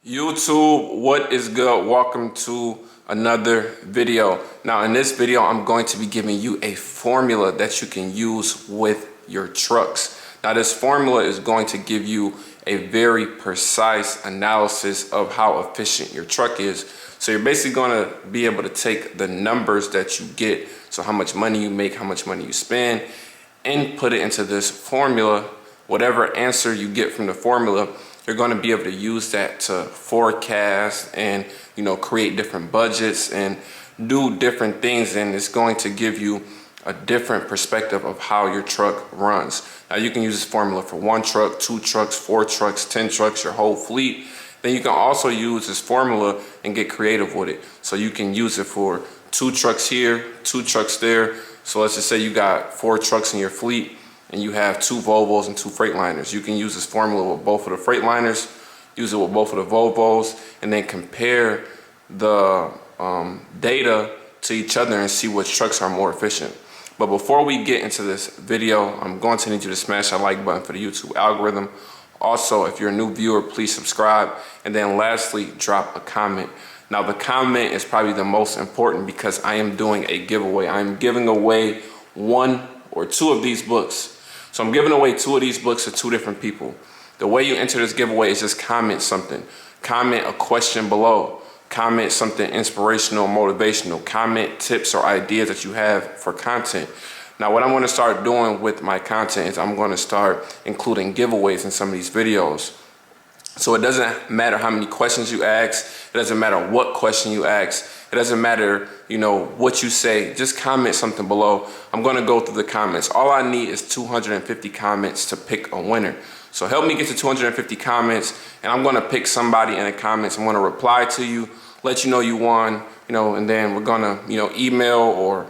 YouTube, what is good? Welcome to another video. Now in this video, I'm going to be giving you a formula that you can use with your trucks. Now this formula is going to give you a very precise analysis of how efficient your truck is. So you're basically going to be able to take the numbers that you get, so how much money you make, how much money you spend, and put it into this formula. Whatever answer you get from the formula, you're going to be able to use that to forecast and create different budgets and do different things, and it's going to give you a different perspective of how your truck runs. Now you can use this formula for 1 truck, 2 trucks, 4 trucks, 10 trucks, your whole fleet. Then you can also use this formula and get creative with it. So you can use it for 2 trucks here, 2 trucks there. So let's just say you got 4 trucks in your fleet and you have 2 Volvos and 2 Freightliners. You can use this formula with both of the Freightliners, use it with both of the Volvos, and then compare the data to each other and see which trucks are more efficient. But before we get into this video, I'm going to need you to smash that like button for the YouTube algorithm. Also, if you're a new viewer, please subscribe. And then lastly, drop a comment. Now the comment is probably the most important because I am doing a giveaway. I'm giving away 1 or 2 of these books. So I'm giving away 2 of these books to 2 different people. The way you enter this giveaway is just comment something. Comment a question below. Comment something inspirational, motivational. Comment tips or ideas that you have for content. Now what I'm going to start doing with my content is I'm going to start including giveaways in some of these videos. So it doesn't matter how many questions you ask. It doesn't matter what question you ask. It doesn't matter, what you say. Just comment something below. I'm going to go through the comments. All I need is 250 comments to pick a winner. So help me get to 250 comments, and I'm going to pick somebody in the comments. I'm going to reply to you, let you know you won, and then we're going to, email or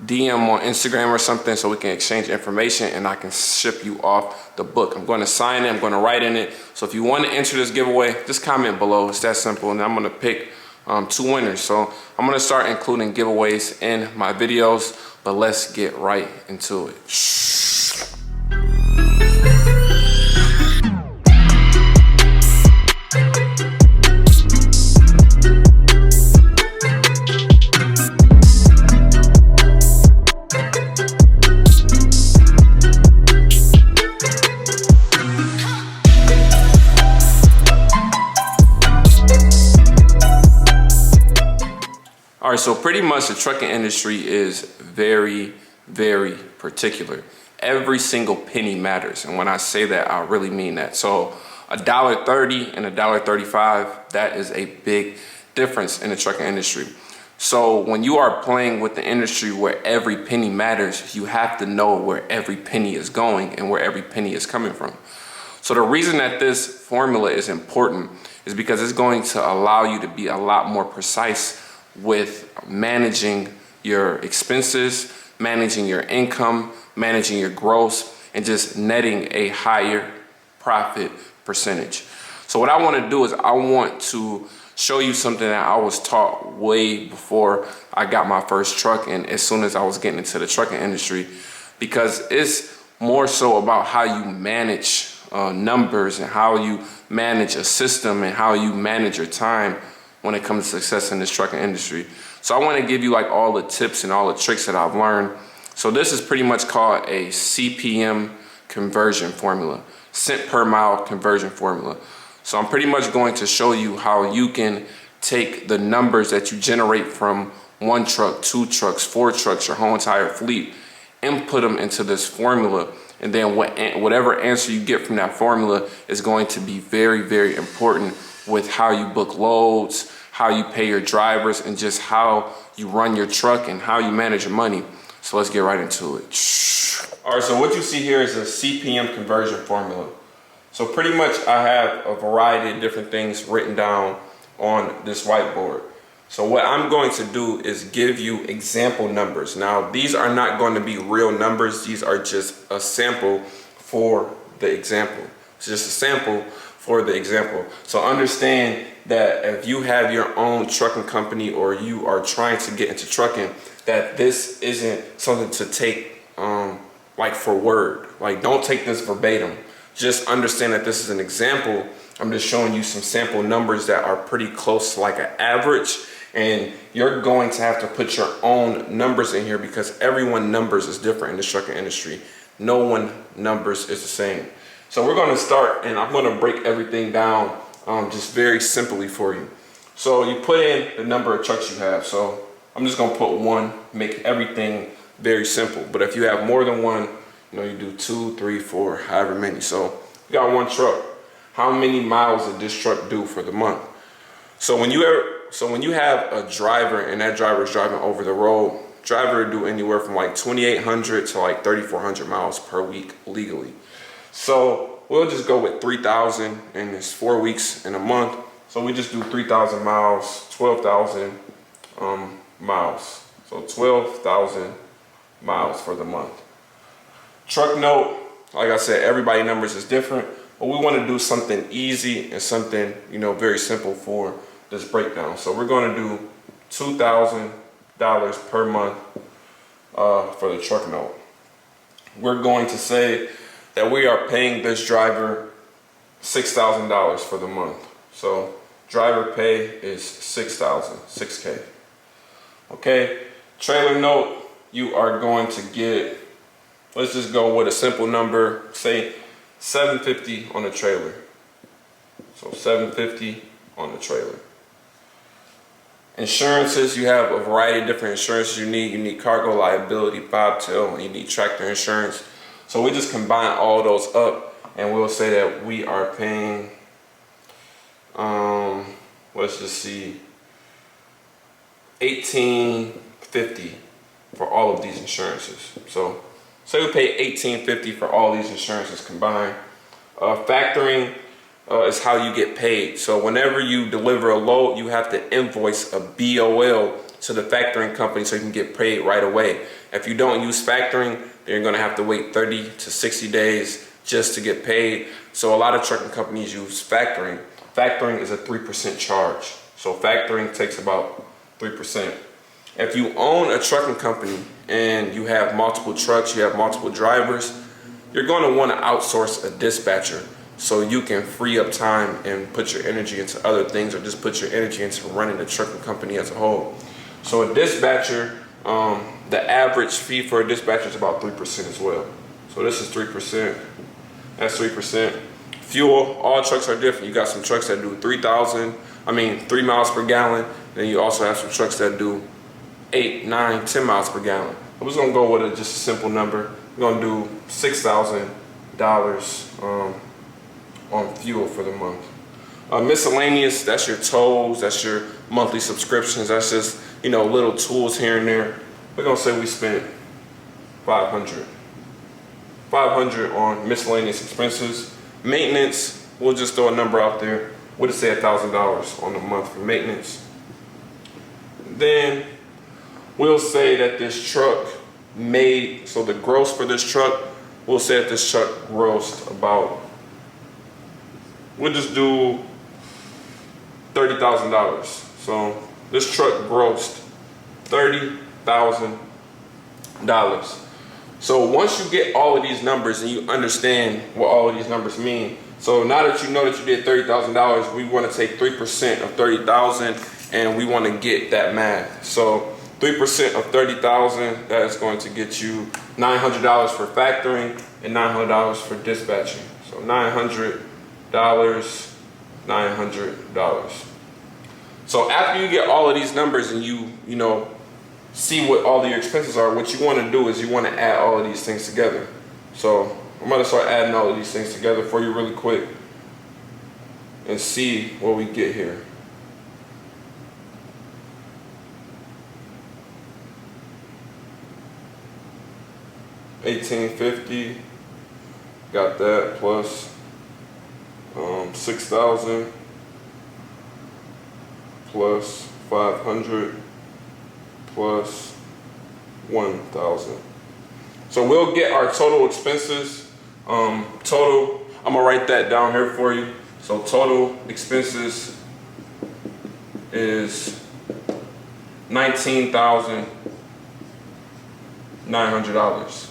DM on Instagram or something so we can exchange information and I can ship you off the book. I'm going to sign it. I'm going to write in it. So if you want to enter this giveaway, just comment below. It's that simple. And I'm going to pick 2 winners. So I'm going to start including giveaways in my videos, but let's get right into it. All right, so pretty much the trucking industry is very, very particular. Every single penny matters. And when I say that, I really mean that. So $1.30 and $1.35, that is a big difference in the trucking industry. So when you are playing with the industry where every penny matters, you have to know where every penny is going and where every penny is coming from. So the reason that this formula is important is because it's going to allow you to be a lot more precise with managing your expenses, managing your income, managing your gross, and just netting a higher profit percentage. So what I want to do is I want to show you something that I was taught way before I got my first truck and as soon as I was getting into the trucking industry, because it's more so about how you manage numbers and how you manage a system and how you manage your time when it comes to success in this trucking industry. So I want to give you like all the tips and all the tricks that I've learned. So this is pretty much called a CPM conversion formula, cent per mile conversion formula. So I'm pretty much going to show you how you can take the numbers that you generate from 1 truck, 2 trucks, 4 trucks, your whole entire fleet, and put them into this formula. And then whatever answer you get from that formula is going to be very, very important with how you book loads, how you pay your drivers, and just how you run your truck and how you manage your money. So let's get right into it. All right, so what you see here is a CPM conversion formula. So pretty much I have a variety of different things written down on this whiteboard. So what I'm going to do is give you example numbers. Now, these are not going to be real numbers. These are just a sample for the example. It's just a sample for the example. So understand that if you have your own trucking company or you are trying to get into trucking, that this isn't something to take like for word. Like, don't take this verbatim. Just understand that this is an example I'm just showing you some sample numbers that are pretty close to like an average, and you're going to have to put your own numbers in here because everyone numbers is different in the trucking industry. No one numbers is the same. So we're going to start, and I'm going to break everything down just very simply for you. So you put in the number of trucks you have. So I'm just going to put one, make everything very simple. But if you have more than one, you know, you do 2, 3, 4, however many. So you got one truck. How many miles did this truck do for the month? So when you have a driver and that driver is driving over the road, driver will do anywhere from like 2,800 to like 3,400 miles per week legally. So we'll just go with 3,000, and it's 4 weeks in a month. So we just do 3,000 miles, 12,000 miles. So 12,000 miles for the month. Truck note, like I said, everybody numbers is different, but we want to do something easy and something, you know, very simple for this breakdown. So we're going to do $2,000 per month for the truck note. We're going to say that we are paying this driver $6,000 for the month. So driver pay is $6K. Okay, trailer note, you are going to get, let's just go with a simple number, say $750 on the trailer. So $750 on the trailer. Insurances, you have a variety of different insurances you need. You need cargo liability, bobtail, and you need tractor insurance. So we just combine all those up, and we'll say that we are paying, let's just see, $1,850 for all of these insurances. So say we pay $1,850 for all these insurances combined. Factoring is how you get paid. So whenever you deliver a load, you have to invoice a BOL to the factoring company so you can get paid right away. If you don't use factoring, then you're gonna have to wait 30 to 60 days just to get paid. So a lot of trucking companies use factoring. Factoring is a 3% charge. So factoring takes about 3%. If you own a trucking company and you have multiple trucks, you have multiple drivers, you're going to want to outsource a dispatcher so you can free up time and put your energy into other things, or just put your energy into running the trucking company as a whole. So a dispatcher, the average fee for a dispatcher is about 3% as well. So this is 3%, that's 3%. Fuel, all trucks are different. You got some trucks that do 3 miles per gallon. Then you also have some trucks that do 8, 9, 10 miles per gallon. I'm just gonna go with just a simple number. We're gonna do $6,000 on fuel for the month. Miscellaneous, that's your tolls, that's your monthly subscriptions, that's just, you know, little tools here and there. We're gonna say we spent $500 on miscellaneous expenses. Maintenance, we'll just throw a number out there. We'll just say $1,000 on the month for maintenance. Then we'll say that this truck made, so the gross for this truck, we'll say that this truck grossed about, we'll just do $30,000. So this truck grossed $30,000. So once you get all of these numbers and you understand what all of these numbers mean, so now that you know that you did $30,000, we want to take 3% of 30,000 and we want to get that math. So 3% of 30,000, that is going to get you $900 for factoring and $900 for dispatching. So $900, $900. So after you get all of these numbers and you know, see what all of your expenses are, what you want to do is you want to add all of these things together. So I'm going to start adding all of these things together for you really quick and see what we get here. $1,850, got that, plus 6,000 plus 500 plus 1,000. So we'll get our total expenses. Total, I'm gonna write that down here for you. So total expenses is $19,900.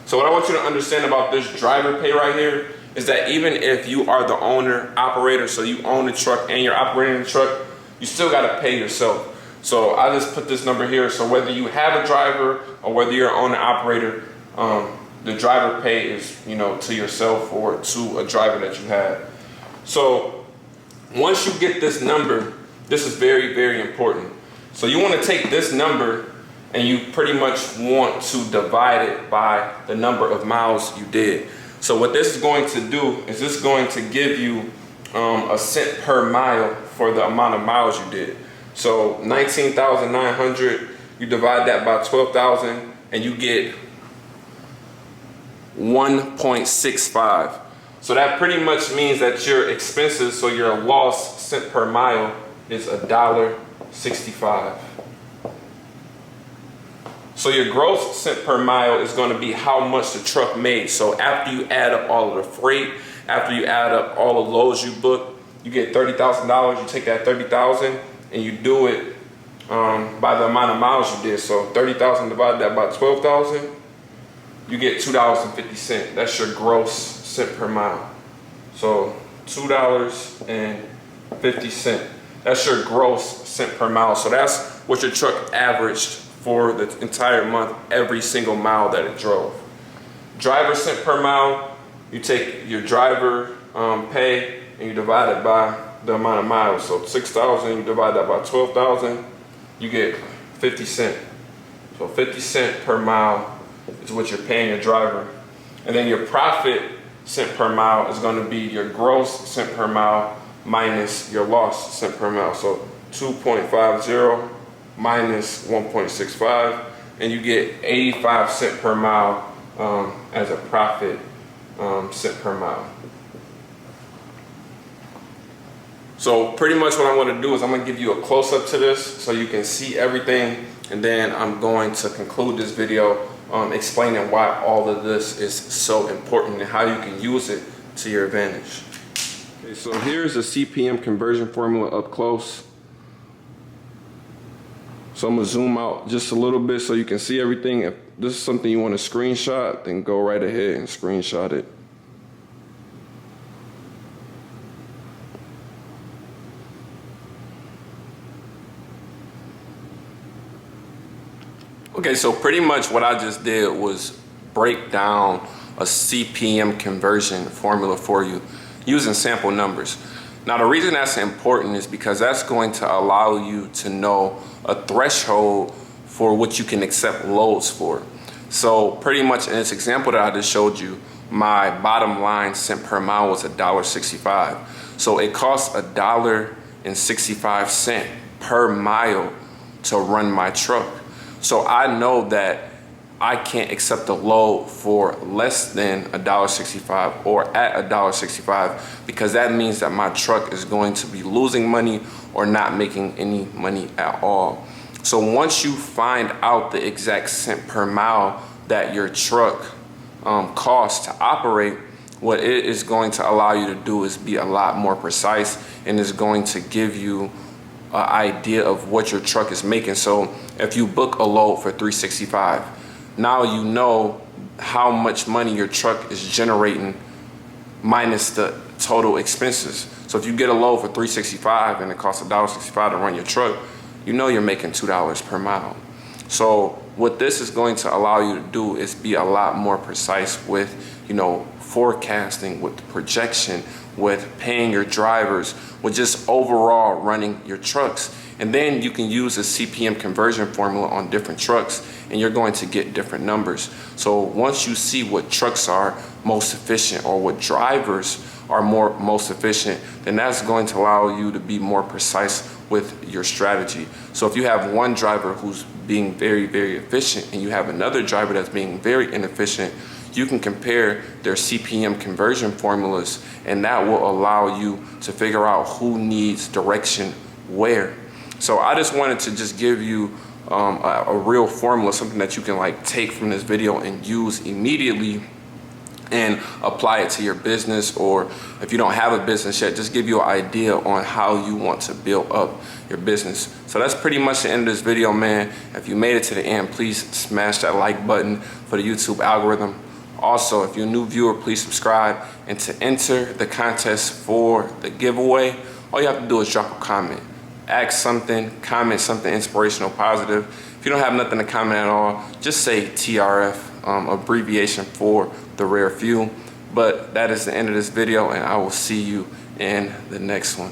So what I want you to understand about this driver pay right here is that even if you are the owner, operator, so you own the truck and you're operating the truck, you still gotta pay yourself. So I just put this number here, so whether you have a driver or whether you're an owner, operator, the driver pay is, you know, to yourself or to a driver that you have. So once you get this number, this is very, very important. So you want to take this number and you pretty much want to divide it by the number of miles you did. So what this is going to do is this is going to give you a cent per mile for the amount of miles you did. So 19,900, you divide that by 12,000 and you get 1.65. So that pretty much means that your expenses, so your loss cent per mile, is $1.65. So your gross cent per mile is going to be how much the truck made. So after you add up all of the freight, after you add up all the loads you booked, you get $30,000. You take that 30,000 and you do it by the amount of miles you did. So 30,000 divided that by 12,000, you get $2.50. That's your gross cent per mile. So $2.50. That's your gross cent per mile. So that's what your truck averaged for the entire month, every single mile that it drove. Driver cent per mile, you take your driver pay and you divide it by the amount of miles. So 6,000, you divide that by 12,000, you get 50 cents. So 50 cents per mile is what you're paying your driver. And then your profit cent per mile is going to be your gross cent per mile minus your loss cent per mile. So 2.50 minus 1.65, and you get 85 cents per mile as a profit cent per mile. So pretty much what I'm going to do is I'm going to give you a close-up to this so you can see everything, and then I'm going to conclude this video explaining why all of this is so important and how you can use it to your advantage. Okay, so here's a CPM conversion formula up close. So I'm gonna zoom out just a little bit so you can see everything. If this is something you want to screenshot, then go right ahead and screenshot it. Okay, so pretty much what I just did was break down a CPM conversion formula for you using sample numbers. Now the reason that's important is because that's going to allow you to know a threshold for what you can accept loads for. So pretty much in this example that I just showed you, my bottom line cent per mile was $1.65. So it costs $1.65 per mile to run my truck. So I know that I can't accept a load for less than $1.65 or at $1.65, because that means that my truck is going to be losing money or not making any money at all. So once you find out the exact cent per mile that your truck costs to operate, what it is going to allow you to do is be a lot more precise, and is going to give you an idea of what your truck is making. So if you book a load for $365, now you know how much money your truck is generating minus the total expenses. So if you get a load for $365 and it costs $1.65 to run your truck, you know you're making $2 per mile. So what this is going to allow you to do is be a lot more precise with, you know, forecasting, with projection, with paying your drivers, with just overall running your trucks. And then you can use a CPM conversion formula on different trucks, and you're going to get different numbers. So once you see what trucks are most efficient or what drivers are most efficient, then that's going to allow you to be more precise with your strategy. So if you have one driver who's being very, very efficient and you have another driver that's being very inefficient, you can compare their CPM conversion formulas, and that will allow you to figure out who needs direction where. So I just wanted to just give you a real formula, something that you can like take from this video and use immediately and apply it to your business, or if you don't have a business yet, just give you an idea on how you want to build up your business. So that's pretty much the end of this video, man. If you made it to the end, please smash that like button for the YouTube algorithm. Also, if you're a new viewer, please subscribe. And to enter the contest for the giveaway, all you have to do is drop a comment. Ask something, comment something inspirational, positive. If you don't have nothing to comment at all, just say TRF, abbreviation for the rare few. But that is the end of this video, and I will see you in the next one.